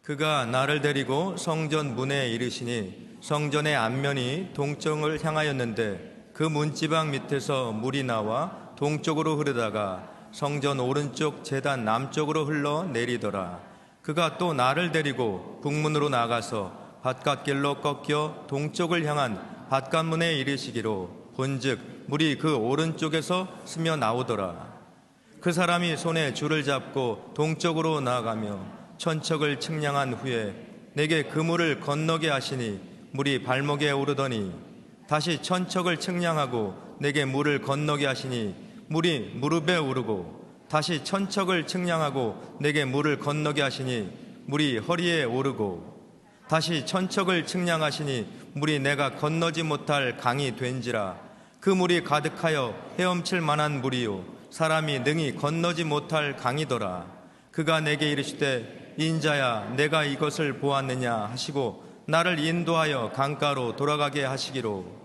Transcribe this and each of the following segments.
그가 나를 데리고 성전 문에 이르시니 성전의 앞면이 동쪽을 향하였는데 그 문지방 밑에서 물이 나와 동쪽으로 흐르다가 성전 오른쪽 제단 남쪽으로 흘러 내리더라. 그가 또 나를 데리고 북문으로 나가서 바깥길로 꺾여 동쪽을 향한 바깥문에 이르시기로 본즉 물이 그 오른쪽에서 스며 나오더라. 그 사람이 손에 줄을 잡고 동쪽으로 나아가며 천척을 측량한 후에 내게 그 물을 건너게 하시니 물이 발목에 오르더니 다시 천척을 측량하고 내게 물을 건너게 하시니 물이 무릎에 오르고 다시 천척을 측량하고 내게 물을 건너게 하시니 물이 허리에 오르고 다시 천척을 측량하시니 물이 내가 건너지 못할 강이 된지라. 그 물이 가득하여 헤엄칠 만한 물이요 사람이 능히 건너지 못할 강이더라. 그가 내게 이르시되 인자야 내가 이것을 보았느냐 하시고 나를 인도하여 강가로 돌아가게 하시기로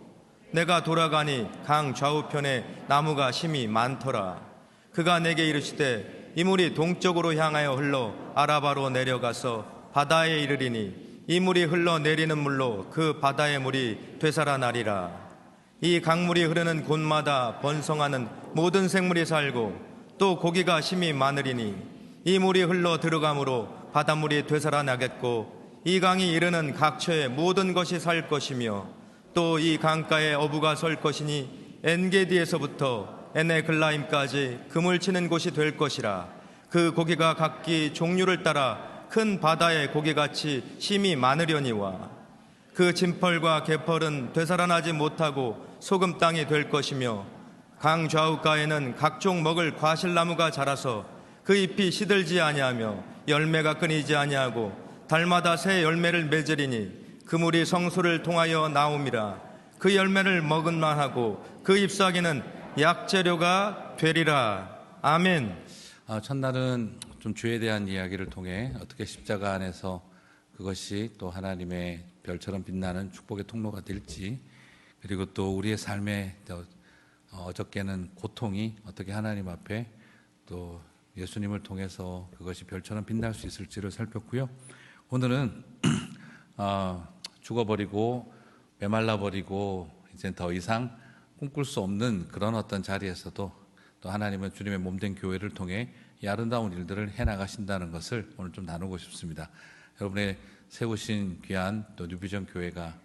내가 돌아가니 강 좌우편에 나무가 심이 많더라. 그가 내게 이르시되 이 물이 동쪽으로 향하여 흘러 아라바로 내려가서 바다에 이르리니 이 물이 흘러내리는 물로 그 바다의 물이 되살아나리라. 이 강물이 흐르는 곳마다 번성하는 모든 생물이 살고 또 고기가 심이 많으리니 이 물이 흘러 들어가므로 바닷물이 되살아나겠고 이 강이 이르는 각처의 모든 것이 살 것이며 또 이 강가에 어부가 설 것이니 엔게디에서부터 에네글라임까지 그물 치는 곳이 될 것이라. 그 고기가 각기 종류를 따라 큰 바다의 고기같이 심이 많으려니와 그 진펄과 개펄은 되살아나지 못하고 소금 땅이 될 것이며 강 좌우가에는 각종 먹을 과실나무가 자라서 그 잎이 시들지 아니하며 열매가 끊이지 아니하고 달마다 새 열매를 맺으리니 그 물이 성소를 통하여 나옴이라. 그 열매를 먹을만 하고 그 잎사귀는 약재료가 되리라. 아멘. 첫날은 좀 주에 대한 이야기를 통해 어떻게 십자가 안에서 그것이 또 하나님의 별처럼 빛나는 축복의 통로가 될지, 그리고 또 우리의 삶의 어저께는 고통이 어떻게 하나님 앞에 또 예수님을 통해서 그것이 별처럼 빛날 수 있을지를 살폈고요. 오늘은 죽어버리고 메말라버리고 이제 더 이상 꿈꿀 수 없는 그런 어떤 자리에서도 또 하나님은 주님의 몸된 교회를 통해 이 아름다운 일들을 해나가신다는 것을 오늘 좀 나누고 싶습니다. 여러분의 세우신 귀한 또 뉴비전 교회가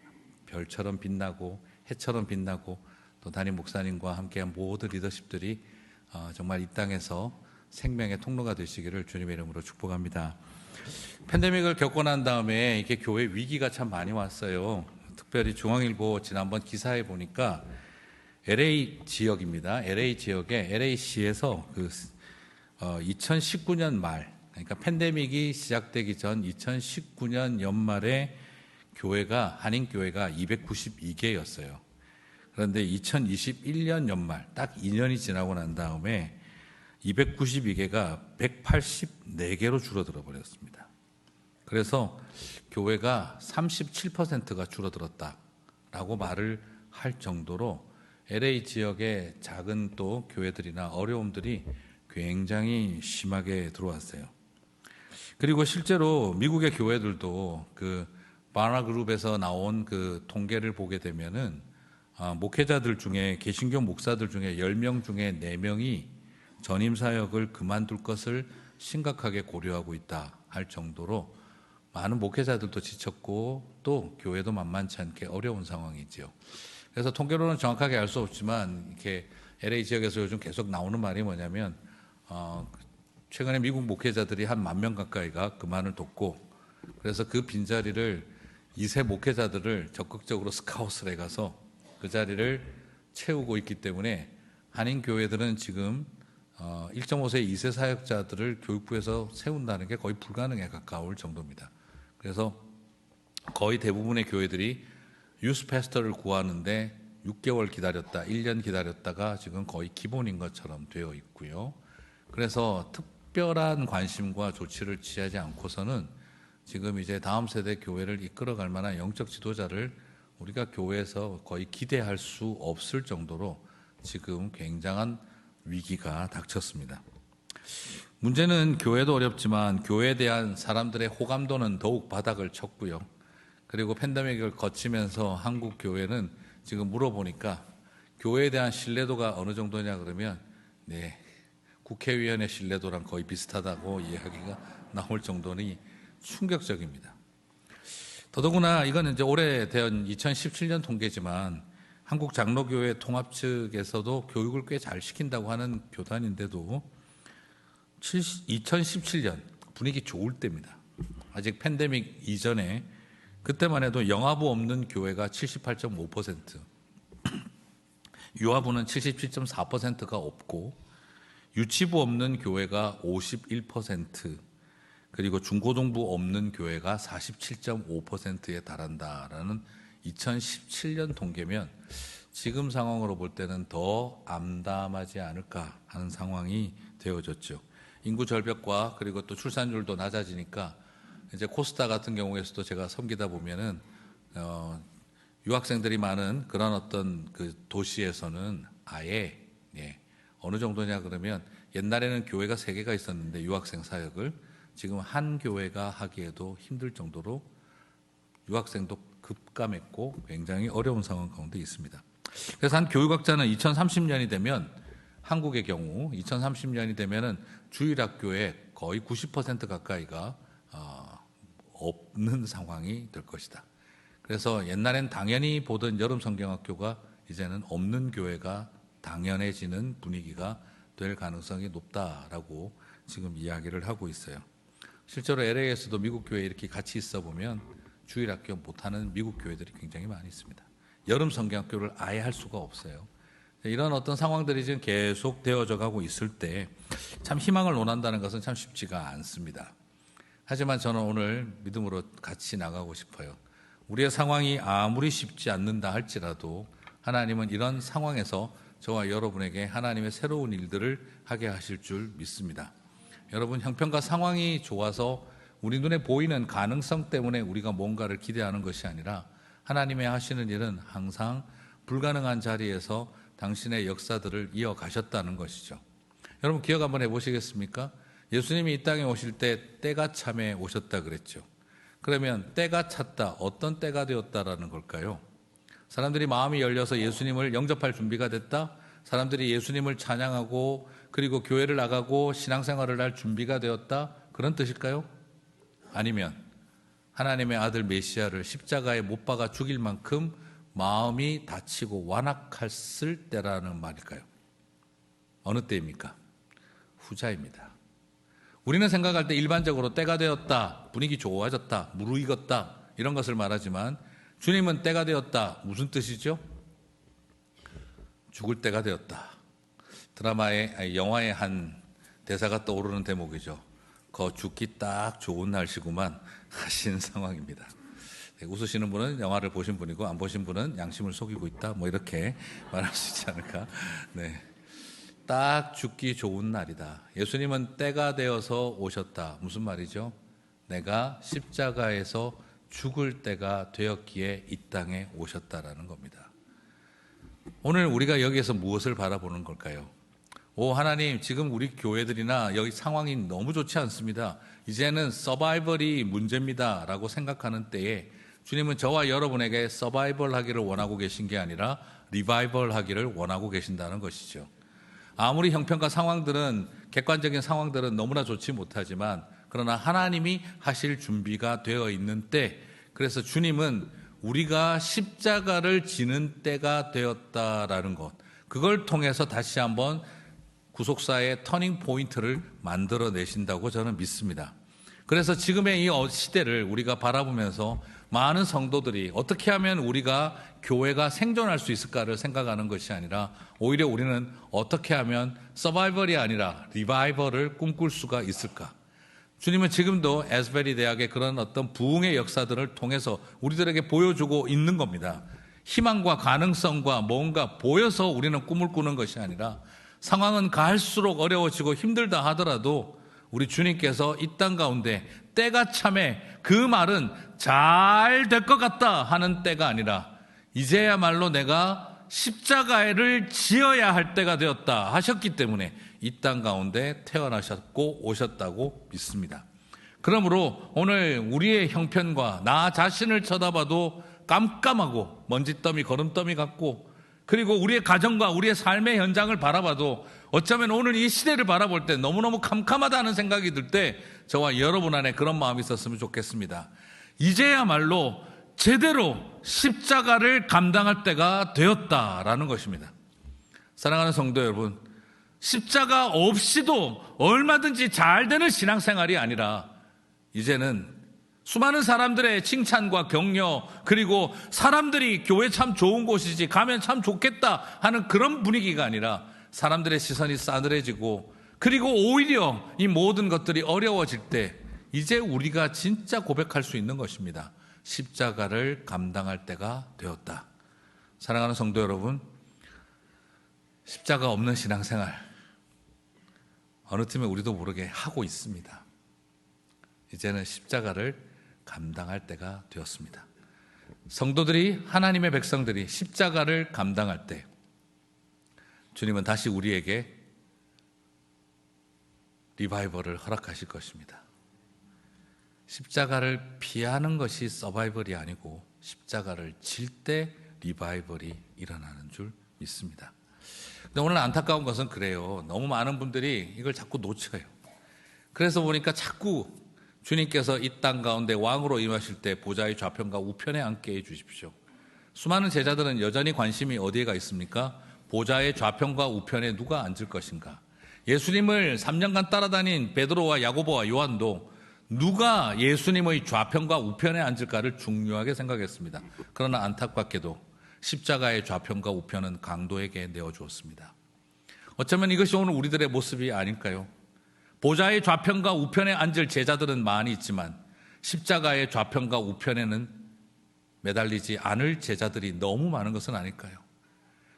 별처럼 빛나고 해처럼 빛나고 또 담임 목사님과 함께한 모든 리더십들이 정말 이 땅에서 생명의 통로가 되시기를 주님의 이름으로 축복합니다. 팬데믹을 겪고 난 다음에 이게 교회 위기가 참 많이 왔어요. 특별히 중앙일보 지난번 기사에 보니까 LA 지역입니다. LA 지역에 LA시에서 2019년 말, 그러니까 팬데믹이 시작되기 전 2019년 연말에 한인 교회가 292개였어요. 그런데 2021년 연말, 딱 2년이 지나고 난 다음에 292개가 184개로 줄어들어 버렸습니다. 그래서 교회가 37%가 줄어들었다라고 말을 할 정도로 LA 지역의 작은 또 교회들이나 어려움들이 굉장히 심하게 들어왔어요. 그리고 실제로 미국의 교회들도 그 바나 그룹에서 나온 그 통계를 보게 되면은 목회자들 중에 개신교 목사들 중에 10명 중에 4명이 전임 사역을 그만둘 것을 심각하게 고려하고 있다 할 정도로 많은 목회자들도 지쳤고 또 교회도 만만치 않게 어려운 상황이지요. 그래서 통계로는 정확하게 알 수 없지만 이렇게 LA 지역에서 요즘 계속 나오는 말이 뭐냐면 최근에 미국 목회자들이 한 10,000명 가까이가 그만을 뒀고 그래서 그 빈자리를 2세 목회자들을 적극적으로 스카웃을 해가서 그 자리를 채우고 있기 때문에 한인 교회들은 지금 1.5세 2세 사역자들을 교육부에서 세운다는 게 거의 불가능에 가까울 정도입니다. 그래서 거의 대부분의 교회들이 유스 패스터를 구하는데 6개월 기다렸다, 1년 기다렸다가 지금 거의 기본인 것처럼 되어 있고요. 그래서 특별한 관심과 조치를 취하지 않고서는 지금 이제 다음 세대 교회를 이끌어갈 만한 영적 지도자를 우리가 교회에서 거의 기대할 수 없을 정도로 지금 굉장한 위기가 닥쳤습니다. 문제는 교회도 어렵지만 교회에 대한 사람들의 호감도는 더욱 바닥을 쳤고요. 그리고 팬데믹을 거치면서 한국 교회는 지금 물어보니까 교회에 대한 신뢰도가 어느 정도냐 그러면 네, 국회의원의 신뢰도랑 거의 비슷하다고 이야기가 나올 정도니 충격적입니다. 더더구나 이건 이제 오래된 2017년 통계지만 한국 장로교회 통합 측에서도 교육을 꽤 잘 시킨다고 하는 교단인데도 2017년 분위기 좋을 때입니다. 아직 팬데믹 이전에 그때만 해도 영아부 없는 교회가 78.5%, 유아부는 77.4%가 없고 유치부 없는 교회가 51%, 그리고 중고등부 없는 교회가 47.5%에 달한다라는 2017년 통계면 지금 상황으로 볼 때는 더 암담하지 않을까 하는 상황이 되어졌죠. 인구 절벽과 그리고 또 출산율도 낮아지니까 이제 코스타 같은 경우에서도 제가 섬기다 보면은 유학생들이 많은 그런 어떤 그 도시에서는 아예 어느 정도냐 그러면 옛날에는 교회가 3개가 있었는데 유학생 사역을 지금 한 교회가 하기에도 힘들 정도로 유학생도 급감했고 굉장히 어려운 상황 가운데 있습니다. 그래서 한 교육학자는 2030년이 되면 한국의 경우 2030년이 되면은 주일학교의 거의 90% 가까이가 없는 상황이 될 것이다. 그래서 옛날엔 당연히 보던 여름 성경학교가 이제는 없는 교회가 당연해지는 분위기가 될 가능성이 높다라고 지금 이야기를 하고 있어요. 실제로 LA에서도 미국 교회 이렇게 같이 있어 보면 주일학교 못하는 미국 교회들이 굉장히 많이 있습니다. 여름 성경학교를 아예 할 수가 없어요. 이런 어떤 상황들이 지금 계속 되어져 가고 있을 때 참 희망을 논한다는 것은 참 쉽지가 않습니다. 하지만 저는 오늘 믿음으로 같이 나가고 싶어요. 우리의 상황이 아무리 쉽지 않는다 할지라도 하나님은 이런 상황에서 저와 여러분에게 하나님의 새로운 일들을 하게 하실 줄 믿습니다. 여러분, 형편과 상황이 좋아서 우리 눈에 보이는 가능성 때문에 우리가 뭔가를 기대하는 것이 아니라 하나님의 하시는 일은 항상 불가능한 자리에서 당신의 역사들을 이어가셨다는 것이죠. 여러분 기억 한번 해보시겠습니까? 예수님이 이 땅에 오실 때 때가 참에 오셨다 그랬죠. 그러면 때가 찼다, 어떤 때가 되었다라는 걸까요? 사람들이 마음이 열려서 예수님을 영접할 준비가 됐다? 사람들이 예수님을 찬양하고 그리고 교회를 나가고 신앙생활을 할 준비가 되었다? 그런 뜻일까요? 아니면 하나님의 아들 메시아를 십자가에 못 박아 죽일 만큼 마음이 다치고 완악했을 때라는 말일까요? 어느 때입니까? 후자입니다. 우리는 생각할 때 일반적으로 때가 되었다, 분위기 좋아졌다, 무르익었다 이런 것을 말하지만 주님은 때가 되었다, 무슨 뜻이죠? 죽을 때가 되었다. 영화의 한 대사가 떠오르는 대목이죠. 거 죽기 딱 좋은 날씨구만 하신 상황입니다. 웃으시는 분은 영화를 보신 분이고 안 보신 분은 양심을 속이고 있다 뭐 이렇게 말할 수 있지 않을까. 네, 딱 죽기 좋은 날이다. 예수님은 때가 되어서 오셨다. 무슨 말이죠? 내가 십자가에서 죽을 때가 되었기에 이 땅에 오셨다라는 겁니다. 오늘 우리가 여기에서 무엇을 바라보는 걸까요? 하나님, 지금 우리 교회들이나 여기 상황이 너무 좋지 않습니다. 이제는 서바이벌이 문제입니다 라고 생각하는 때에 주님은 저와 여러분에게 서바이벌 하기를 원하고 계신 게 아니라 리바이벌 하기를 원하고 계신다는 것이죠. 아무리 형편과 상황들은, 객관적인 상황들은 너무나 좋지 못하지만 그러나 하나님이 하실 준비가 되어 있는 때, 그래서 주님은 우리가 십자가를 지는 때가 되었다라는 것, 그걸 통해서 다시 한번 구속사의 터닝 포인트를 만들어내신다고 저는 믿습니다. 그래서 지금의 이 시대를 우리가 바라보면서 많은 성도들이 어떻게 하면 우리가 교회가 생존할 수 있을까를 생각하는 것이 아니라 오히려 우리는 어떻게 하면 서바이벌이 아니라 리바이벌을 꿈꿀 수가 있을까. 주님은 지금도 에스베리 대학의 그런 어떤 부흥의 역사들을 통해서 우리들에게 보여주고 있는 겁니다. 희망과 가능성과 뭔가 보여서 우리는 꿈을 꾸는 것이 아니라 상황은 갈수록 어려워지고 힘들다 하더라도 우리 주님께서 이 땅 가운데 때가 참에, 그 말은 잘 될 것 같다 하는 때가 아니라 이제야말로 내가 십자가를 지어야 할 때가 되었다 하셨기 때문에 이 땅 가운데 태어나셨고 오셨다고 믿습니다. 그러므로 오늘 우리의 형편과 나 자신을 쳐다봐도 깜깜하고 먼지더미 거름더미 같고, 그리고 우리의 가정과 우리의 삶의 현장을 바라봐도 어쩌면 오늘 이 시대를 바라볼 때 너무너무 캄캄하다는 생각이 들 때 저와 여러분 안에 그런 마음이 있었으면 좋겠습니다. 이제야말로 제대로 십자가를 감당할 때가 되었다라는 것입니다. 사랑하는 성도 여러분, 십자가 없이도 얼마든지 잘 되는 신앙생활이 아니라 이제는 수많은 사람들의 칭찬과 격려, 그리고 사람들이 교회 참 좋은 곳이지 가면 참 좋겠다 하는 그런 분위기가 아니라 사람들의 시선이 싸늘해지고, 그리고 오히려 이 모든 것들이 어려워질 때 이제 우리가 진짜 고백할 수 있는 것입니다. 십자가를 감당할 때가 되었다. 사랑하는 성도 여러분, 십자가 없는 신앙생활 어느 틈에 우리도 모르게 하고 있습니다. 이제는 십자가를 감당할 때가 되었습니다. 성도들이, 하나님의 백성들이 십자가를 감당할 때 주님은 다시 우리에게 리바이벌을 허락하실 것입니다. 십자가를 피하는 것이 서바이벌이 아니고 십자가를 질 때 리바이벌이 일어나는 줄 믿습니다. 근데 오늘 안타까운 것은 그래요. 너무 많은 분들이 이걸 자꾸 놓쳐요. 그래서 보니까 자꾸 주님께서 이 땅 가운데 왕으로 임하실 때 보좌의 좌편과 우편에 앉게 해 주십시오. 수많은 제자들은 여전히 관심이 어디에 가 있습니까? 보좌의 좌편과 우편에 누가 앉을 것인가? 예수님을 3년간 따라다닌 베드로와 야고보와 요한도 누가 예수님의 좌편과 우편에 앉을까를 중요하게 생각했습니다. 그러나 안타깝게도 십자가의 좌편과 우편은 강도에게 내어주었습니다. 어쩌면 이것이 오늘 우리들의 모습이 아닐까요? 보좌의 좌편과 우편에 앉을 제자들은 많이 있지만 십자가의 좌편과 우편에는 매달리지 않을 제자들이 너무 많은 것은 아닐까요?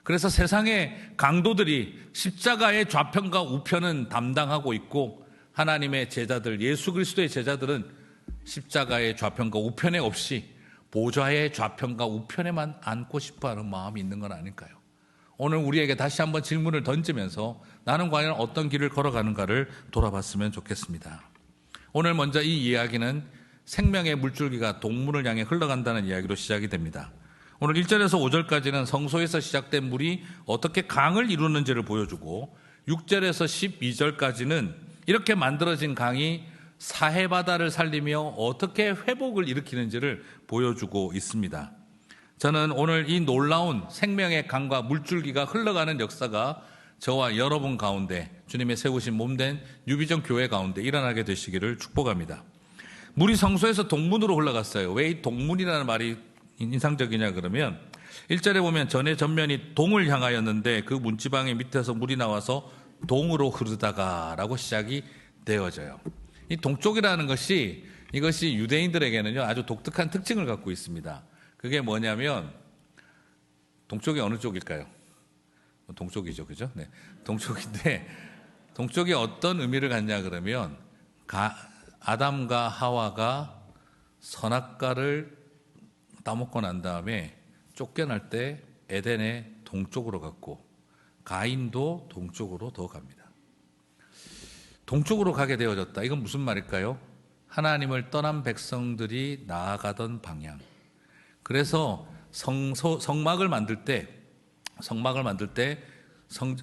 그래서 세상의 강도들이 십자가의 좌편과 우편은 담당하고 있고, 하나님의 제자들, 예수 그리스도의 제자들은 십자가의 좌편과 우편에 없이 보좌의 좌편과 우편에만 앉고 싶어하는 마음이 있는 건 아닐까요? 오늘 우리에게 다시 한번 질문을 던지면서 나는 과연 어떤 길을 걸어가는가를 돌아봤으면 좋겠습니다. 오늘 먼저 이 이야기는 생명의 물줄기가 동문을 향해 흘러간다는 이야기로 시작이 됩니다. 오늘 1절에서 5절까지는 성소에서 시작된 물이 어떻게 강을 이루는지를 보여주고, 6절에서 12절까지는 이렇게 만들어진 강이 사해바다를 살리며 어떻게 회복을 일으키는지를 보여주고 있습니다. 저는 오늘 이 놀라운 생명의 강과 물줄기가 흘러가는 역사가 저와 여러분 가운데, 주님의 세우신 몸된 뉴비전 교회 가운데 일어나게 되시기를 축복합니다. 물이 성소에서 동문으로 흘러갔어요. 왜 이 동문이라는 말이 인상적이냐 그러면 1절에 보면 전에 전면이 동을 향하였는데 그 문지방의 밑에서 물이 나와서 동으로 흐르다가 라고 시작이 되어져요. 이 동쪽이라는 것이, 이것이 유대인들에게는요 아주 독특한 특징을 갖고 있습니다. 그게 뭐냐면, 동쪽이 어느 쪽일까요? 동쪽이죠, 그죠? 네, 동쪽인데 동쪽이 어떤 의미를 갖냐 그러면 아담과 하와가 선악과를 따먹고 난 다음에 쫓겨날 때 에덴의 동쪽으로 갔고, 가인도 동쪽으로 더 갑니다. 동쪽으로 가게 되어졌다. 이건 무슨 말일까요? 하나님을 떠난 백성들이 나아가던 방향. 그래서 성막을 만들 때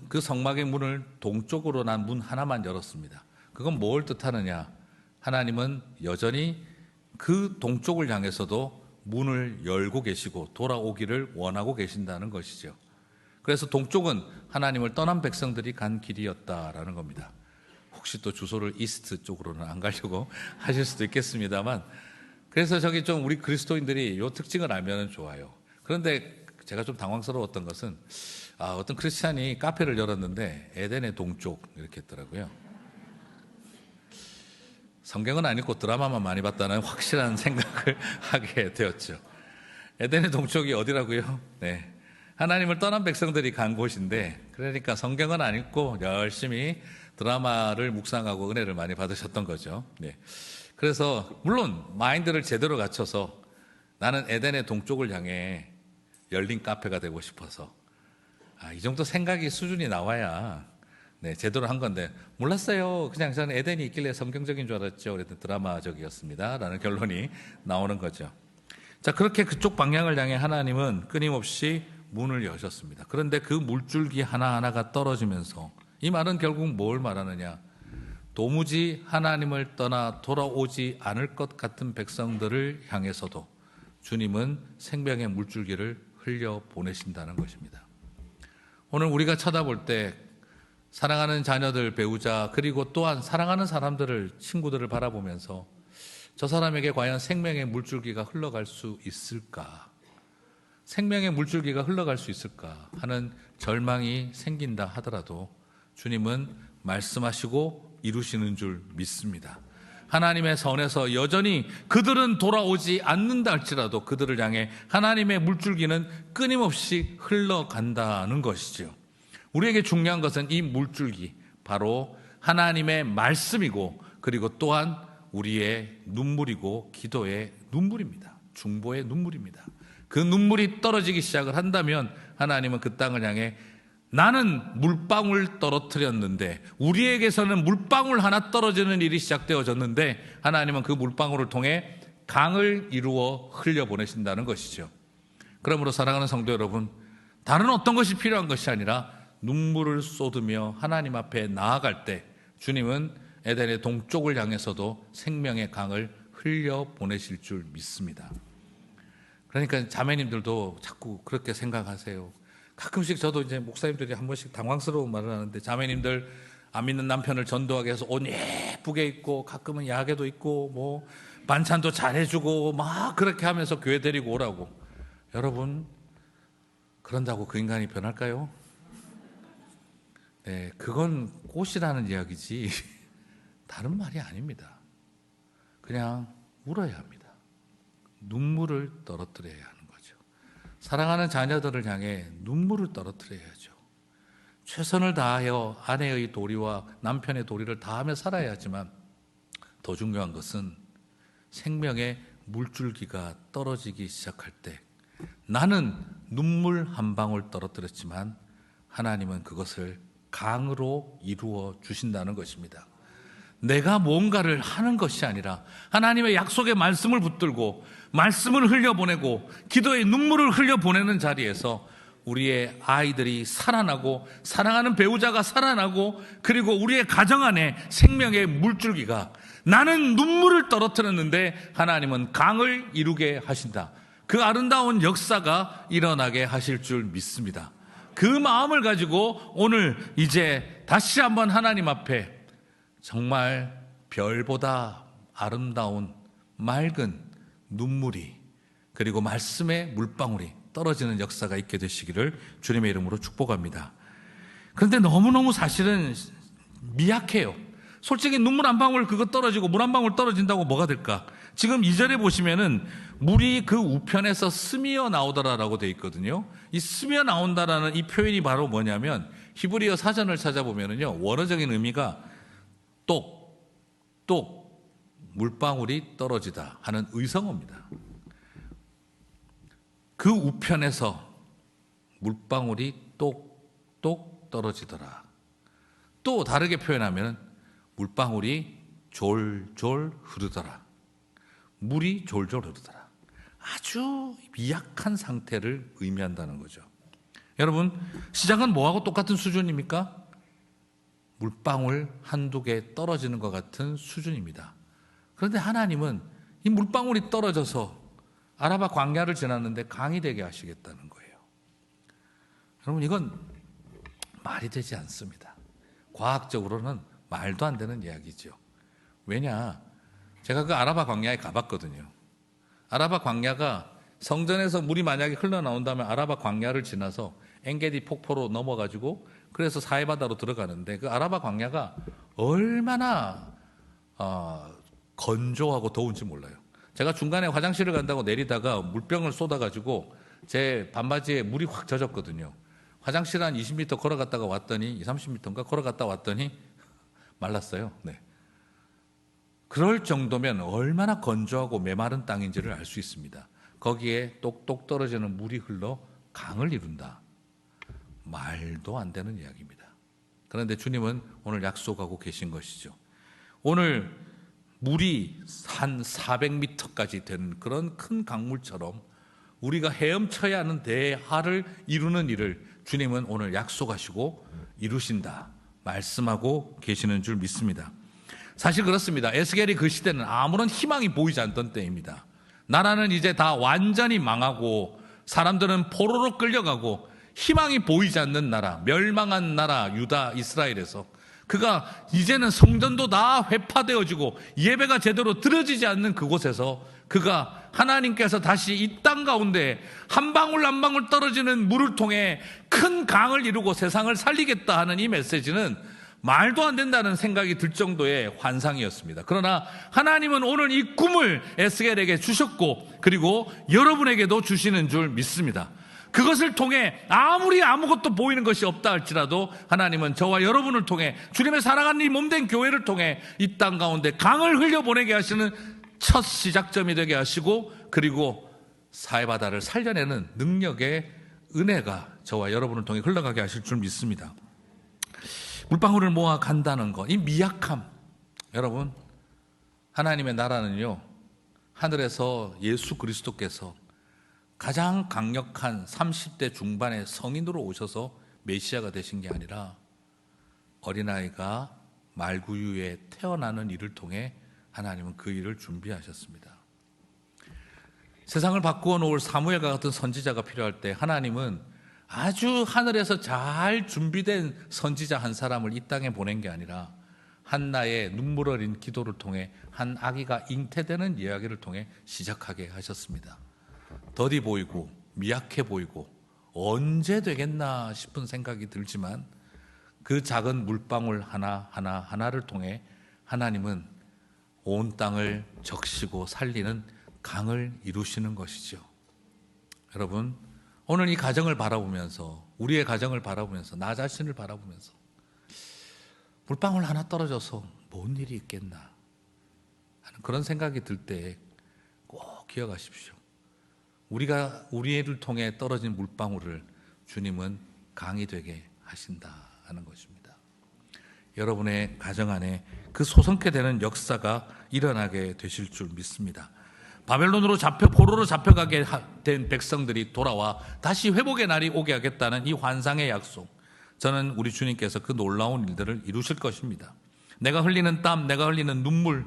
그 성막의 문을 동쪽으로 난 문 하나만 열었습니다. 그건 뭘 뜻하느냐? 하나님은 여전히 그 동쪽을 향해서도 문을 열고 계시고 돌아오기를 원하고 계신다는 것이죠. 그래서 동쪽은 하나님을 떠난 백성들이 간 길이었다라는 겁니다. 혹시 또 주소를 이스트 쪽으로는 안 가려고 하실 수도 있겠습니다만, 그래서 저기 좀 우리 그리스도인들이 이 특징을 알면 좋아요. 그런데 제가 좀 당황스러웠던 것은 어떤 크리스찬이 카페를 열었는데 에덴의 동쪽 이렇게 했더라고요. 성경은 안 읽고 드라마만 많이 봤다는 확실한 생각을 하게 되었죠. 에덴의 동쪽이 어디라고요? 네, 하나님을 떠난 백성들이 간 곳인데, 그러니까 성경은 안 읽고 열심히 드라마를 묵상하고 은혜를 많이 받으셨던 거죠. 네. 그래서 물론 마인드를 제대로 갖춰서 나는 에덴의 동쪽을 향해 열린 카페가 되고 싶어서 이 정도 생각이 수준이 나와야 네, 제대로 한 건데 몰랐어요. 그냥 저는 에덴이 있길래 성경적인 줄 알았죠. 그랬더니 드라마적이었습니다. 라는 결론이 나오는 거죠. 자, 그렇게 그쪽 방향을 향해 하나님은 끊임없이 문을 여셨습니다. 그런데 그 물줄기 하나하나가 떨어지면서 이 말은 결국 뭘 말하느냐? 도무지 하나님을 떠나 돌아오지 않을 것 같은 백성들을 향해서도 주님은 생명의 물줄기를 흘려 보내신다는 것입니다. 오늘 우리가 쳐다볼 때 사랑하는 자녀들, 배우자, 그리고 또한 사랑하는 사람들을, 친구들을 바라보면서 저 사람에게 과연 생명의 물줄기가 흘러갈 수 있을까? 생명의 물줄기가 흘러갈 수 있을까? 하는 절망이 생긴다 하더라도 주님은 말씀하시고 이루시는 줄 믿습니다. 하나님의 선에서 여전히 그들은 돌아오지 않는다 할지라도 그들을 향해 하나님의 물줄기는 끊임없이 흘러간다는 것이죠. 우리에게 중요한 것은 이 물줄기, 바로 하나님의 말씀이고 그리고 또한 우리의 눈물이고 기도의 눈물입니다. 중보의 눈물입니다. 그 눈물이 떨어지기 시작을 한다면 하나님은 그 땅을 향해 나는 물방울 떨어뜨렸는데, 우리에게서는 물방울 하나 떨어지는 일이 시작되어졌는데 하나님은 그 물방울을 통해 강을 이루어 흘려보내신다는 것이죠. 그러므로 사랑하는 성도 여러분, 다른 어떤 것이 필요한 것이 아니라 눈물을 쏟으며 하나님 앞에 나아갈 때 주님은 에덴의 동쪽을 향해서도 생명의 강을 흘려보내실 줄 믿습니다. 그러니까 자매님들도 자꾸 그렇게 생각하세요. 가끔씩 저도 이제 목사님들이 한 번씩 당황스러운 말을 하는데, 자매님들 안 믿는 남편을 전도하게 해서 옷 예쁘게 입고 가끔은 야게도 입고 뭐 반찬도 잘해주고 막 그렇게 하면서 교회 데리고 오라고. 여러분, 그런다고 그 인간이 변할까요? 네, 그건 꽃이라는 이야기지 다른 말이 아닙니다. 그냥 울어야 합니다. 눈물을 떨어뜨려야 하는 거죠. 사랑하는 자녀들을 향해 눈물을 떨어뜨려야죠. 최선을 다하여 아내의 도리와 남편의 도리를 다하며 살아야 하지만 더 중요한 것은 생명의 물줄기가 떨어지기 시작할 때 나는 눈물 한 방울 떨어뜨렸지만 하나님은 그것을 강으로 이루어 주신다는 것입니다. 내가 뭔가를 하는 것이 아니라 하나님의 약속의 말씀을 붙들고 말씀을 흘려보내고 기도의 눈물을 흘려보내는 자리에서 우리의 아이들이 살아나고 사랑하는 배우자가 살아나고 그리고 우리의 가정 안에 생명의 물줄기가, 나는 눈물을 떨어뜨렸는데 하나님은 강을 이루게 하신다. 그 아름다운 역사가 일어나게 하실 줄 믿습니다. 그 마음을 가지고 오늘 이제 다시 한번 하나님 앞에 정말 별보다 아름다운 맑은 눈물이 그리고 말씀의 물방울이 떨어지는 역사가 있게 되시기를 주님의 이름으로 축복합니다. 그런데 너무너무 사실은 미약해요. 솔직히 눈물 한 방울 그거 떨어지고 물 한 방울 떨어진다고 뭐가 될까? 지금 2절에 보시면은 물이 그 우편에서 스미어 나오더라라고 되어 있거든요. 이 스미어 나온다라는 이 표현이 바로 뭐냐면 히브리어 사전을 찾아보면은요, 원어적인 의미가 똑 물방울이 떨어지다 하는 의성어입니다. 그 우편에서 물방울이 똑똑 떨어지더라. 또 다르게 표현하면 물방울이 졸졸 흐르더라. 물이 졸졸 흐르더라. 아주 미약한 상태를 의미한다는 거죠. 여러분, 시작은 뭐하고 똑같은 수준입니까? 물방울 한두 개 떨어지는 것 같은 수준입니다. 그런데 하나님은 이 물방울이 떨어져서 아라바 광야를 지났는데 강이 되게 하시겠다는 거예요. 여러분, 이건 말이 되지 않습니다. 과학적으로는 말도 안 되는 이야기죠. 왜냐? 제가 그 아라바 광야에 가봤거든요. 아라바 광야가 성전에서 물이 만약에 흘러나온다면 아라바 광야를 지나서 엔게디 폭포로 넘어가지고 그래서 사해바다로 들어가는데, 그 아라바 광야가 얼마나 건조하고 더운지 몰라요. 제가 중간에 화장실을 간다고 내리다가 물병을 쏟아가지고 제 반바지에 물이 확 젖었거든요. 화장실 한 20m 걸어갔다가 왔더니 20, 30m인가 걸어갔다 왔더니 말랐어요. 네. 그럴 정도면 얼마나 건조하고 메마른 땅인지를 알 수 있습니다. 거기에 똑똑 떨어지는 물이 흘러 강을 이룬다. 말도 안 되는 이야기입니다. 그런데 주님은 오늘 약속하고 계신 것이죠. 오늘 물이 한 400m까지 되는 그런 큰 강물처럼 우리가 헤엄쳐야 하는 대하를 이루는 일을 주님은 오늘 약속하시고 이루신다 말씀하고 계시는 줄 믿습니다. 사실 그렇습니다. 에스겔이 그 시대는 아무런 희망이 보이지 않던 때입니다. 나라는 이제 다 완전히 망하고 사람들은 포로로 끌려가고 희망이 보이지 않는 나라, 멸망한 나라 유다 이스라엘에서 그가 이제는 성전도 다 회파되어지고 예배가 제대로 드려지지 않는 그곳에서 그가 하나님께서 다시 이 땅 가운데 한 방울 한 방울 떨어지는 물을 통해 큰 강을 이루고 세상을 살리겠다 하는 이 메시지는 말도 안 된다는 생각이 들 정도의 환상이었습니다. 그러나 하나님은 오늘 이 꿈을 에스겔에게 주셨고 그리고 여러분에게도 주시는 줄 믿습니다. 그것을 통해 아무리 아무것도 보이는 것이 없다 할지라도 하나님은 저와 여러분을 통해 주님의 사랑하는 이 몸된 교회를 통해 이 땅 가운데 강을 흘려보내게 하시는 첫 시작점이 되게 하시고 그리고 사해바다를 살려내는 능력의 은혜가 저와 여러분을 통해 흘러가게 하실 줄 믿습니다. 물방울을 모아 간다는 것, 이 미약함. 여러분, 하나님의 나라는요, 하늘에서 예수 그리스도께서 가장 강력한 30대 중반의 성인으로 오셔서 메시아가 되신 게 아니라 어린아이가 말구유에 태어나는 일을 통해 하나님은 그 일을 준비하셨습니다. 세상을 바꾸어 놓을 사무엘과 같은 선지자가 필요할 때 하나님은 아주 하늘에서 잘 준비된 선지자 한 사람을 이 땅에 보낸 게 아니라 한나의 눈물 어린 기도를 통해 한 아기가 잉태되는 이야기를 통해 시작하게 하셨습니다. 더디 보이고 미약해 보이고 언제 되겠나 싶은 생각이 들지만 그 작은 물방울 하나를 통해 하나님은 온 땅을 적시고 살리는 강을 이루시는 것이죠. 여러분, 오늘 이 가정을 바라보면서 우리의 가정을 바라보면서 나 자신을 바라보면서 물방울 하나 떨어져서 뭔 일이 있겠나 하는 그런 생각이 들 때 꼭 기억하십시오. 우리를 통해 떨어진 물방울을 주님은 강이 되게 하신다 하는 것입니다. 여러분의 가정 안에 그 소성케 되는 역사가 일어나게 되실 줄 믿습니다. 바벨론으로 포로로 잡혀가게 된 백성들이 돌아와 다시 회복의 날이 오게 하겠다는 이 환상의 약속, 저는 우리 주님께서 그 놀라운 일들을 이루실 것입니다. 내가 흘리는 땀, 내가 흘리는 눈물,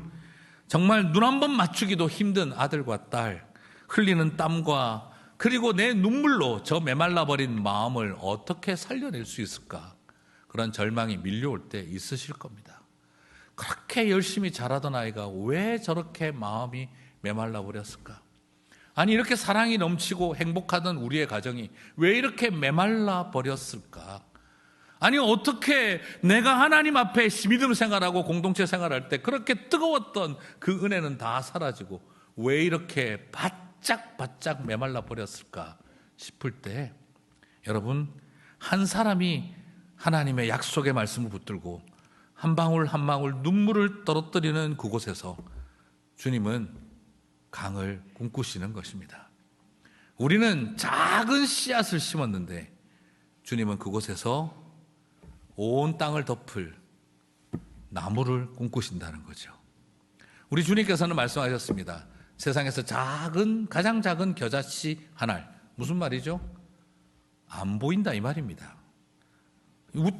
정말 눈 한 번 맞추기도 힘든 아들과 딸, 흘리는 땀과 그리고 내 눈물로 저 메말라버린 마음을 어떻게 살려낼 수 있을까? 그런 절망이 밀려올 때 있으실 겁니다. 그렇게 열심히 자라던 아이가 왜 저렇게 마음이 메말라 버렸을까? 아니, 이렇게 사랑이 넘치고 행복하던 우리의 가정이 왜 이렇게 메말라 버렸을까? 아니, 어떻게 내가 하나님 앞에 믿음 생활하고 공동체 생활할 때 그렇게 뜨거웠던 그 은혜는 다 사라지고 왜 이렇게 바짝 메말라 버렸을까 싶을 때, 여러분, 한 사람이 하나님의 약속의 말씀을 붙들고 한 방울 한 방울 눈물을 떨어뜨리는 그곳에서 주님은 강을 꿈꾸시는 것입니다. 우리는 작은 씨앗을 심었는데 주님은 그곳에서 온 땅을 덮을 나무를 꿈꾸신다는 거죠. 우리 주님께서는 말씀하셨습니다. 세상에서 가장 작은 겨자씨 한 알. 무슨 말이죠? 안 보인다 이 말입니다.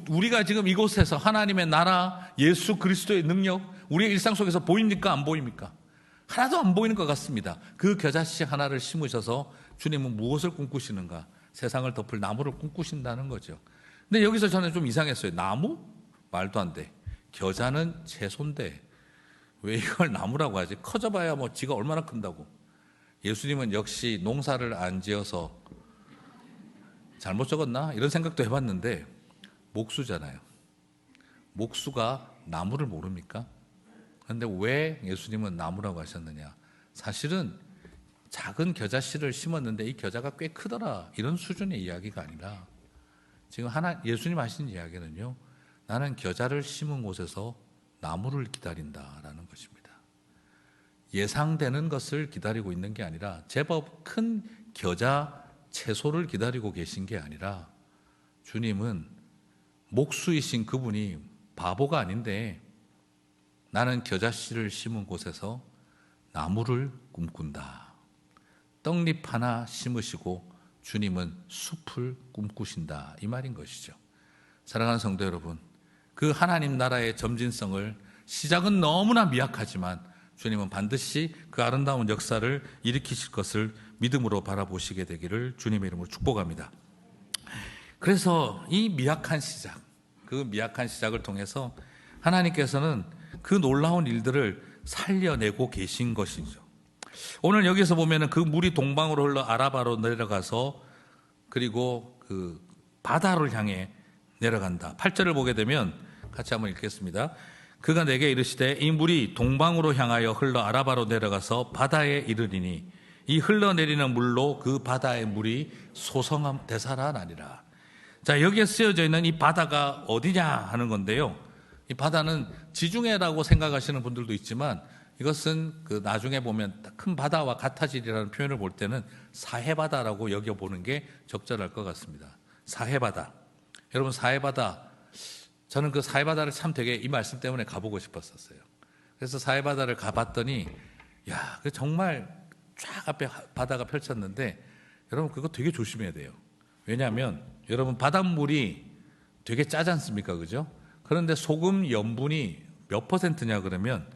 우리가 지금 이곳에서 하나님의 나라, 예수 그리스도의 능력, 우리의 일상 속에서 보입니까? 안 보입니까? 하나도 안 보이는 것 같습니다. 그 겨자씨 하나를 심으셔서 주님은 무엇을 꿈꾸시는가? 세상을 덮을 나무를 꿈꾸신다는 거죠. 근데 여기서 저는 좀 이상했어요. 나무? 말도 안 돼. 겨자는 채소인데 왜 이걸 나무라고 하지? 커져봐야 뭐 지가 얼마나 큰다고. 예수님은 역시 농사를 안 지어서 잘못 적었나? 이런 생각도 해봤는데 목수잖아요. 목수가 나무를 모릅니까? 그런데 왜 예수님은 나무라고 하셨느냐? 사실은 작은 겨자씨를 심었는데 이 겨자가 꽤 크더라, 이런 수준의 이야기가 아니라 지금 예수님 하신 이야기는요, 나는 겨자를 심은 곳에서 나무를 기다린다라는 것입니다. 예상되는 것을 기다리고 있는 게 아니라 제법 큰 겨자 채소를 기다리고 계신 게 아니라 주님은 목수이신 그분이 바보가 아닌데 나는 겨자씨를 심은 곳에서 나무를 꿈꾼다. 떡잎 하나 심으시고 주님은 숲을 꿈꾸신다. 이 말인 것이죠. 사랑하는 성도 여러분, 그 하나님 나라의 점진성을 시작은 너무나 미약하지만 주님은 반드시 그 아름다운 역사를 일으키실 것을 믿음으로 바라보시게 되기를 주님의 이름으로 축복합니다. 그래서 이 미약한 시작, 그 미약한 시작을 통해서 하나님께서는 그 놀라운 일들을 살려내고 계신 것이죠. 오늘 여기서 보면은 그 물이 동방으로 흘러 아라바로 내려가서 그리고 그 바다를 향해 내려간다. 8절을 보게 되면 같이 한번 읽겠습니다. 그가 내게 이르시되 이 물이 동방으로 향하여 흘러 아라바로 내려가서 바다에 이르리니 이 흘러내리는 물로 그 바다의 물이 소성함 되살아나리라. 자, 여기에 쓰여져 있는 이 바다가 어디냐 하는 건데요. 이 바다는 지중해라고 생각하시는 분들도 있지만 이것은 그 나중에 보면 큰 바다와 같아지리라는 표현을 볼 때는 사해바다라고 여겨보는 게 적절할 것 같습니다. 사해바다. 여러분, 사해바다, 저는 그 사해바다를 참 되게 이 말씀 때문에 가보고 싶었었어요. 그래서 사해바다를 가봤더니 야, 정말 쫙 앞에 바다가 펼쳤는데 여러분 그거 되게 조심해야 돼요. 왜냐하면 여러분 바닷물이 되게 짜지 않습니까? 그죠? 그런데 소금 염분이 몇 퍼센트냐 그러면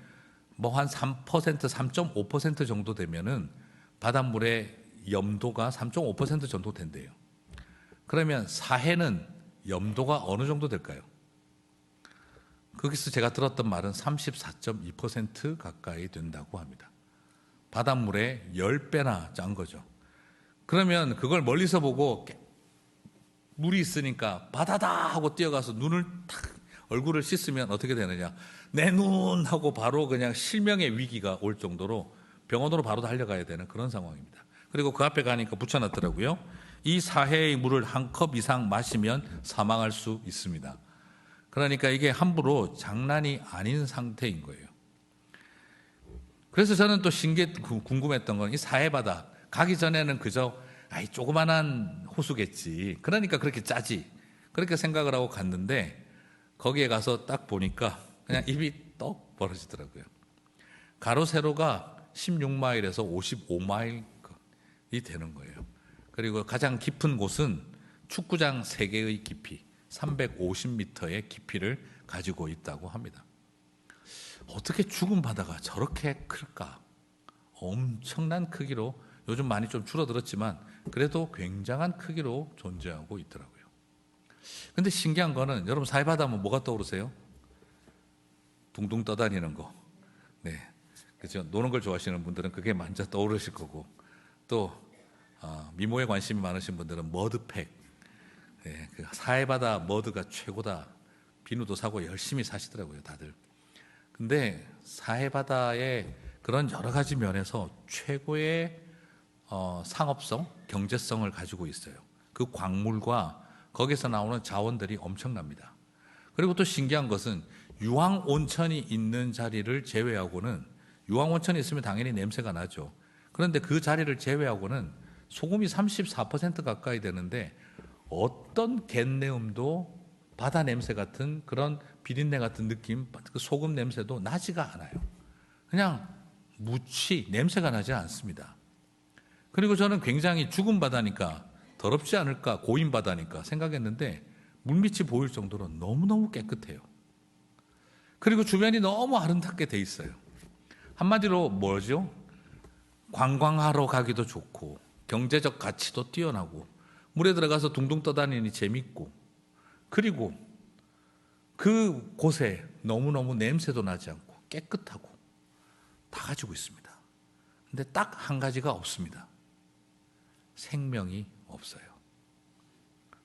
뭐 한 3%, 3.5% 정도 되면은 바닷물의 염도가 3.5% 정도 된대요. 그러면 사해는 염도가 어느 정도 될까요? 거기서 제가 들었던 말은 34.2% 가까이 된다고 합니다. 바닷물의 10배나 짠 거죠. 그러면 그걸 멀리서 보고 물이 있으니까 바다다 하고 뛰어가서 눈을 탁 얼굴을 씻으면 어떻게 되느냐, 내 눈 하고 바로 그냥 실명의 위기가 올 정도로 병원으로 바로 달려가야 되는 그런 상황입니다. 그리고 그 앞에 가니까 붙여놨더라고요. 이 사해의 물을 한 컵 이상 마시면 사망할 수 있습니다. 그러니까 이게 함부로 장난이 아닌 상태인 거예요. 그래서 저는 또 궁금했던 건 이 사해바다 가기 전에는 그저 조그만한 호수겠지, 그러니까 그렇게 짜지, 그렇게 생각을 하고 갔는데 거기에 가서 딱 보니까 그냥 입이 떡 벌어지더라고요. 가로 세로가 16마일에서 55마일이 되는 거예요. 그리고 가장 깊은 곳은 축구장 3개의 깊이 350m의 깊이를 가지고 있다고 합니다. 어떻게 죽은 바다가 저렇게 클까? 엄청난 크기로, 요즘 많이 좀 줄어들었지만 그래도 굉장한 크기로 존재하고 있더라고요. 근데 신기한 거는 여러분 사해바다 하면 뭐가 떠오르세요? 둥둥 떠다니는 거. 네, 그렇죠. 노는 걸 좋아하시는 분들은 그게 먼저 떠오르실 거고, 또 미모에 관심이 많으신 분들은 머드팩. 네, 그 사해바다 머드가 최고다. 비누도 사고 열심히 사시더라고요, 다들. 근데 사해바다의 그런 여러 가지 면에서 최고의 상업성, 경제성을 가지고 있어요. 그 광물과 거기서 나오는 자원들이 엄청납니다. 그리고 또 신기한 것은 유황온천이 있는 자리를 제외하고는, 유황온천이 있으면 당연히 냄새가 나죠. 그런데 그 자리를 제외하고는 소금이 34% 가까이 되는데 어떤 갯내음도 바다 냄새 같은 그런 비린내 같은 느낌, 그 소금 냄새도 나지가 않아요. 그냥 무치 냄새가 나지 않습니다. 그리고 저는 굉장히 죽은 바다니까 더럽지 않을까, 고인 바다니까 생각했는데 물밑이 보일 정도로 너무너무 깨끗해요. 그리고 주변이 너무 아름답게 돼 있어요. 한마디로 뭐죠? 관광하러 가기도 좋고 경제적 가치도 뛰어나고 물에 들어가서 둥둥 떠다니니 재밌고, 그리고 그 곳에 너무너무 냄새도 나지 않고 깨끗하고 다 가지고 있습니다. 근데 딱 한 가지가 없습니다. 생명이 없어요.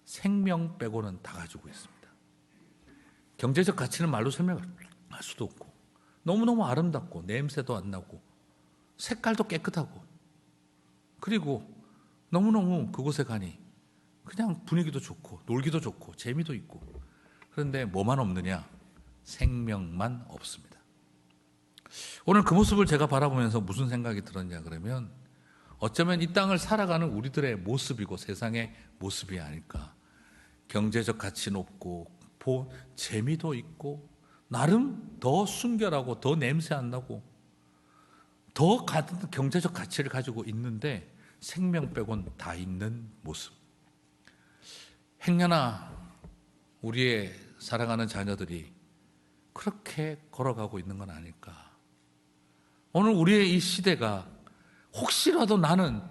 생명 빼고는 다 가지고 있습니다. 경제적 가치는 말로 설명할 수도 없고 너무너무 아름답고 냄새도 안 나고 색깔도 깨끗하고, 그리고 너무너무 그곳에 가니 그냥 분위기도 좋고 놀기도 좋고 재미도 있고, 그런데 뭐만 없느냐? 생명만 없습니다. 오늘 그 모습을 제가 바라보면서 무슨 생각이 들었냐 그러면, 어쩌면 이 땅을 살아가는 우리들의 모습이고 세상의 모습이 아닐까. 경제적 가치 높고 재미도 있고 나름 더 순결하고 더 냄새 안 나고 더 경제적 가치를 가지고 있는데 생명 빼곤 다 있는 모습. 행여나 우리의 사랑하는 자녀들이 그렇게 걸어가고 있는 건 아닐까. 오늘 우리의 이 시대가 혹시라도 나는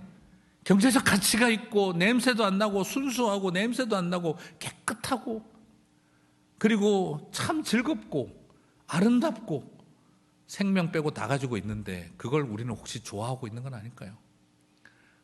경제적 가치가 있고 냄새도 안 나고 순수하고 냄새도 안 나고 깨끗하고 그리고 참 즐겁고 아름답고 생명 빼고 다 가지고 있는데 그걸 우리는 혹시 좋아하고 있는 건 아닐까요?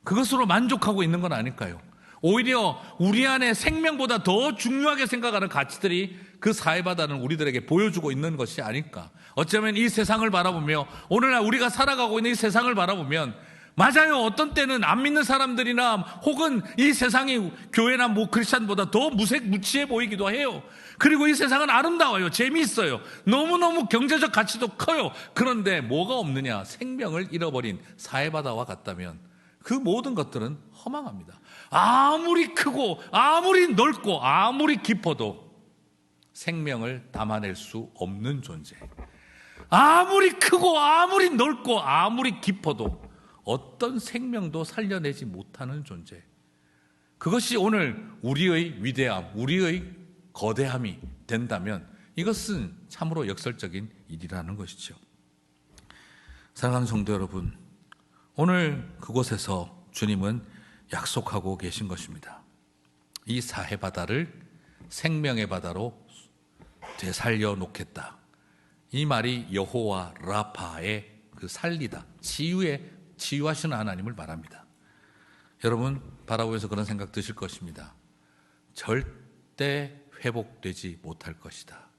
그것으로 만족하고 있는 건 아닐까요? 오히려 우리 안에 생명보다 더 중요하게 생각하는 가치들이 그 사회바다는 우리들에게 보여주고 있는 것이 아닐까. 어쩌면 이 세상을 바라보며 오늘날 우리가 살아가고 있는 이 세상을 바라보면 맞아요. 어떤 때는 안 믿는 사람들이나 혹은 이 세상이 교회나 크리스찬보다 더 무색무취해 보이기도 해요. 그리고 이 세상은 아름다워요. 재미있어요. 너무너무 경제적 가치도 커요. 그런데 뭐가 없느냐? 생명을 잃어버린 사회바다와 같다면 그 모든 것들은 허망합니다. 아무리 크고 아무리 넓고 아무리 깊어도 생명을 담아낼 수 없는 존재. 아무리 크고 아무리 넓고 아무리 깊어도 어떤 생명도 살려내지 못하는 존재. 그것이 오늘 우리의 위대함, 우리의 거대함이 된다면 이것은 참으로 역설적인 일이라는 것이죠. 사랑하는 성도 여러분, 오늘 그곳에서 주님은 약속하고 계신 것입니다. 이 사해바다를 생명의 바다로 되살려 놓겠다. 이 말이 여호와 라파의 그 살리다, 치유하시는 하나님을 말합니다. 여러분 바라보면서 그런 생각 드실 것입니다. 절대 회복되지 못할 것이다.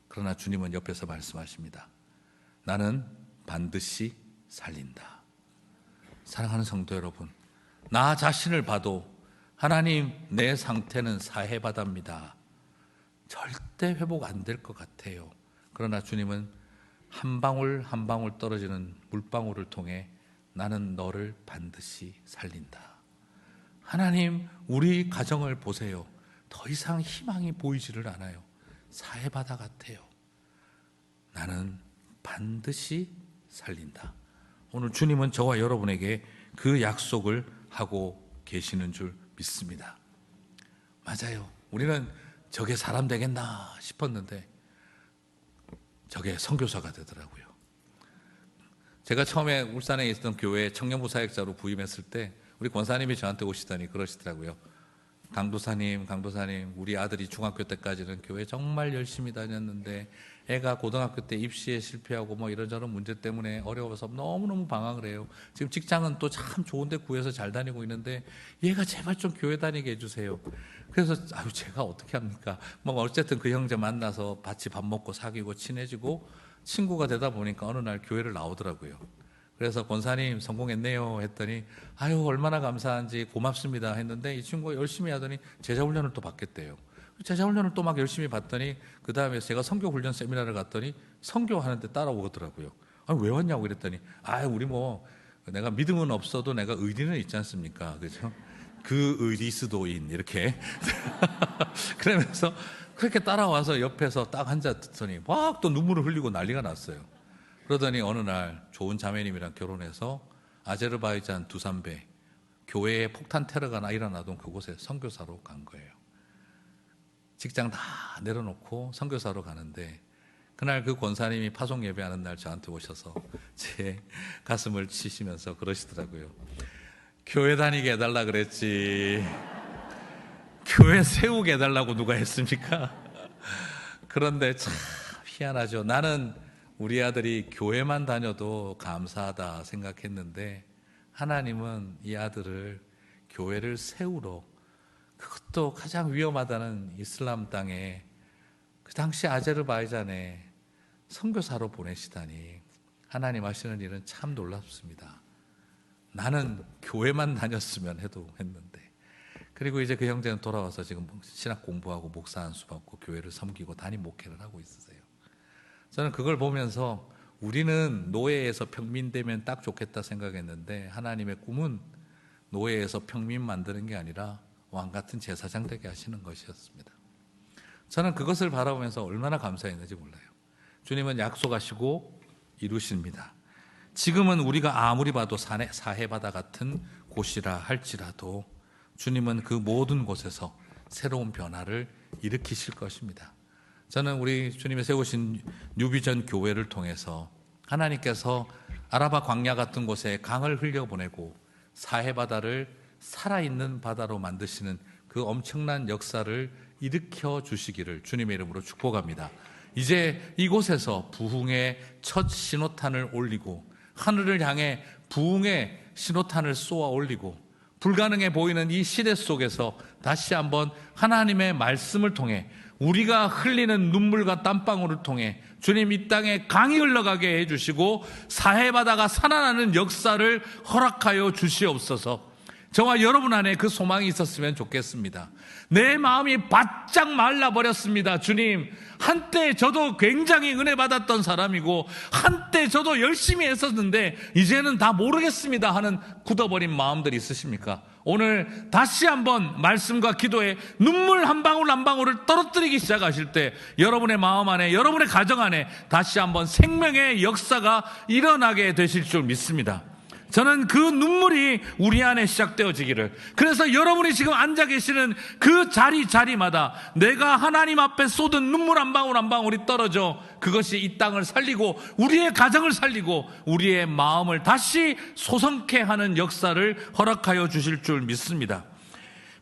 그러나 주님은 옆에서 말씀하십니다. 나는 반드시 살린다. 사랑하는 성도 여러분, 나 자신을 봐도 하나님 내 상태는 사해바다입니다. 절대 회복 안 될 것 같아요. 그러나 주님은 한 방울 한 방울 떨어지는 물방울을 통해 나는 너를 반드시 살린다. 하나님, 우리 가정을 보세요. 더 이상 희망이 보이지를 않아요. 사해바다 같아요. 나는 반드시 살린다. 오늘 주님은 저와 여러분에게 그 약속을 하고 계시는 줄 믿습니다. 맞아요. 우리는 저게 사람 되겠나 싶었는데 저게 선교사가 되더라고요. 제가 처음에 울산에 있었던 교회에 청년부 사역자로 부임했을 때 우리 권사님이 저한테 오시더니 그러시더라고요. 강도사님, 우리 아들이 중학교 때까지는 교회 정말 열심히 다녔는데 애가 고등학교 때 입시에 실패하고 이런저런 문제 때문에 어려워서 너무너무 방황을 해요. 지금 직장은 또 참 좋은 데 구해서 잘 다니고 있는데 얘가 제발 좀 교회 다니게 해주세요. 그래서 제가 어떻게 합니까? 어쨌든 그 형제 만나서 같이 밥 먹고 사귀고 친해지고 친구가 되다 보니까 어느 날 교회를 나오더라고요. 그래서 권사님 성공했네요 했더니 얼마나 감사한지 고맙습니다 했는데 이 친구가 열심히 하더니 제자훈련을 또 받겠대요. 제자훈련을 또 막 열심히 받더니 그 다음에 제가 선교훈련 세미나를 갔더니 선교하는데 따라오더라고요. 왜 왔냐고 그랬더니 우리 내가 믿음은 없어도 내가 의리는 있지 않습니까? 그죠? 그 의리스도인 이렇게 그러면서 그렇게 따라와서 옆에서 딱 앉아 듣더니 막 또 눈물을 흘리고 난리가 났어요. 그러더니 어느 날 좋은 자매님이랑 결혼해서 아제르바이잔 두산베 교회에 폭탄 테러가 일어나던 그곳에 선교사로 간 거예요. 직장 다 내려놓고 선교사로 가는데 그날 그 권사님이 파송 예배하는 날 저한테 오셔서 제 가슴을 치시면서 그러시더라고요. 교회 다니게 해달라 그랬지 교회 세우게 해달라고 누가 했습니까? 그런데 참 희한하죠. 나는 우리 아들이 교회만 다녀도 감사하다 생각했는데 하나님은 이 아들을 교회를 세우러, 그것도 가장 위험하다는 이슬람 땅에 그 당시 아제르바이잔에 선교사로 보내시다니 하나님 하시는 일은 참 놀랍습니다. 나는 교회만 다녔으면 했는데. 그리고 이제 그 형제는 돌아와서 지금 신학 공부하고 목사 안수 받고 교회를 섬기고 담임 목회를 하고 있으세요. 저는 그걸 보면서 우리는 노예에서 평민되면 딱 좋겠다 생각했는데 하나님의 꿈은 노예에서 평민 만드는 게 아니라 왕 같은 제사장 되게 하시는 것이었습니다. 저는 그것을 바라보면서 얼마나 감사했는지 몰라요. 주님은 약속하시고 이루십니다. 지금은 우리가 아무리 봐도 사해바다 같은 곳이라 할지라도 주님은 그 모든 곳에서 새로운 변화를 일으키실 것입니다. 저는 우리 주님이 세우신 뉴비전 교회를 통해서 하나님께서 아라바 광야 같은 곳에 강을 흘려보내고 사해바다를 살아있는 바다로 만드시는 그 엄청난 역사를 일으켜 주시기를 주님의 이름으로 축복합니다. 이제 이곳에서 부흥의 첫 신호탄을 올리고 하늘을 향해 부흥의 신호탄을 쏘아 올리고 불가능해 보이는 이 시대 속에서 다시 한번 하나님의 말씀을 통해 우리가 흘리는 눈물과 땀방울을 통해 주님 이 땅에 강이 흘러가게 해주시고 사해바다가 살아나는 역사를 허락하여 주시옵소서. 저와 여러분 안에 그 소망이 있었으면 좋겠습니다. 내 마음이 바짝 말라버렸습니다. 주님, 한때 저도 굉장히 은혜 받았던 사람이고 한때 저도 열심히 했었는데 이제는 다 모르겠습니다 하는 굳어버린 마음들이 있으십니까? 오늘 다시 한번 말씀과 기도에 눈물 한 방울 한 방울을 떨어뜨리기 시작하실 때 여러분의 마음 안에, 여러분의 가정 안에 다시 한번 생명의 역사가 일어나게 되실 줄 믿습니다. 저는 그 눈물이 우리 안에 시작되어지기를, 그래서 여러분이 지금 앉아 계시는 그 자리마다 내가 하나님 앞에 쏟은 눈물 한 방울 한 방울이 떨어져 그것이 이 땅을 살리고 우리의 가정을 살리고 우리의 마음을 다시 소성케 하는 역사를 허락하여 주실 줄 믿습니다.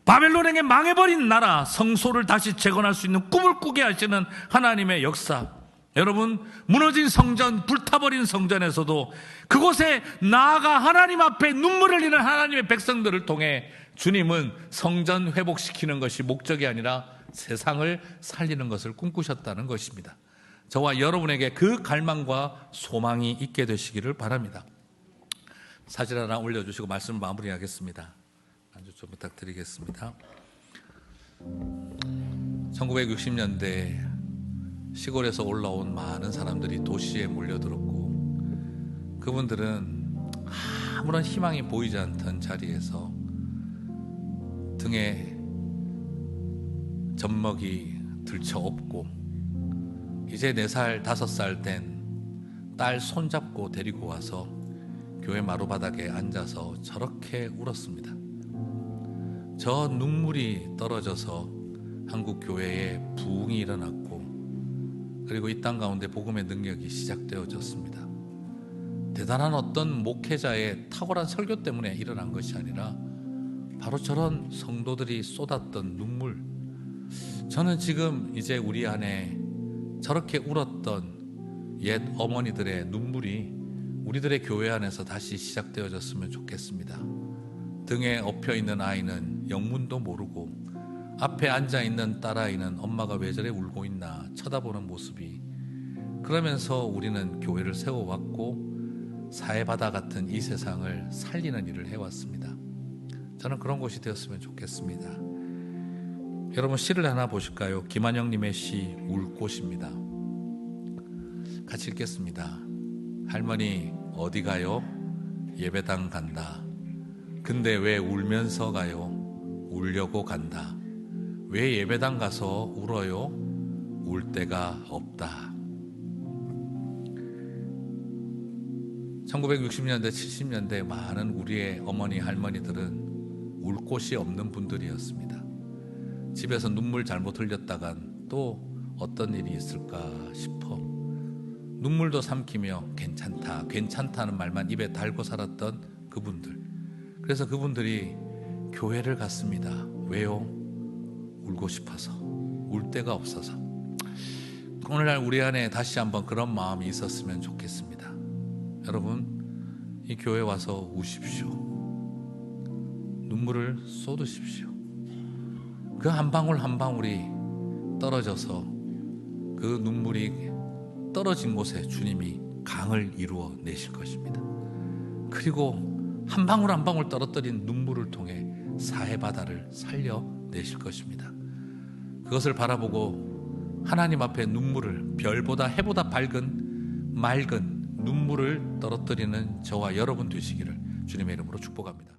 바벨론에게 망해버린 나라 성소를 다시 재건할 수 있는 꿈을 꾸게 하시는 하나님의 역사, 여러분, 무너진 성전, 불타버린 성전에서도 그곳에 나아가 하나님 앞에 눈물을 흘리는 하나님의 백성들을 통해 주님은 성전 회복시키는 것이 목적이 아니라 세상을 살리는 것을 꿈꾸셨다는 것입니다. 저와 여러분에게 그 갈망과 소망이 있게 되시기를 바랍니다. 사진 하나 올려주시고 말씀을 마무리하겠습니다. 안주 좀 부탁드리겠습니다. 1960년대 시골에서 올라온 많은 사람들이 도시에 몰려들었고 그분들은 아무런 희망이 보이지 않던 자리에서 등에 젖먹이 들쳐업고 이제 4살, 5살 된 딸 손잡고 데리고 와서 교회 마루바닥에 앉아서 저렇게 울었습니다. 저 눈물이 떨어져서 한국 교회에 부흥이 일어났고 그리고 이 땅 가운데 복음의 능력이 시작되어졌습니다. 대단한 어떤 목회자의 탁월한 설교 때문에 일어난 것이 아니라 바로 저런 성도들이 쏟았던 눈물, 저는 지금 이제 우리 안에 저렇게 울었던 옛 어머니들의 눈물이 우리들의 교회 안에서 다시 시작되어졌으면 좋겠습니다. 등에 엎여있는 아이는 영문도 모르고 앞에 앉아있는 딸아이는 엄마가 왜 저래 울고 있나 쳐다보는 모습이, 그러면서 우리는 교회를 세워왔고 사해바다 같은 이 세상을 살리는 일을 해왔습니다. 저는 그런 곳이 되었으면 좋겠습니다. 여러분, 시를 하나 보실까요? 김한영님의 시 울꽃입니다. 같이 읽겠습니다. 할머니 어디 가요? 예배당 간다. 근데 왜 울면서 가요? 울려고 간다. 왜 예배당 가서 울어요? 울 데가 없다. 1960년대, 70년대 많은 우리의 어머니, 할머니들은 울 곳이 없는 분들이었습니다. 집에서 눈물 잘못 흘렸다간 또 어떤 일이 있을까 싶어 눈물도 삼키며 괜찮다, 괜찮다는 말만 입에 달고 살았던 그분들. 그래서 그분들이 교회를 갔습니다. 왜요? 울고 싶어서, 울 데가 없어서. 오늘날 우리 안에 다시 한번 그런 마음이 있었으면 좋겠습니다. 여러분, 이 교회 와서 우십시오. 눈물을 쏟으십시오. 그 한 방울 한 방울이 떨어져서 그 눈물이 떨어진 곳에 주님이 강을 이루어 내실 것입니다. 그리고 한 방울 한 방울 떨어뜨린 눈물을 통해 사해바다를 살려내실 것입니다. 그것을 바라보고 하나님 앞에 눈물을, 별보다 해보다 밝은 맑은 눈물을 떨어뜨리는 저와 여러분 되시기를 주님의 이름으로 축복합니다.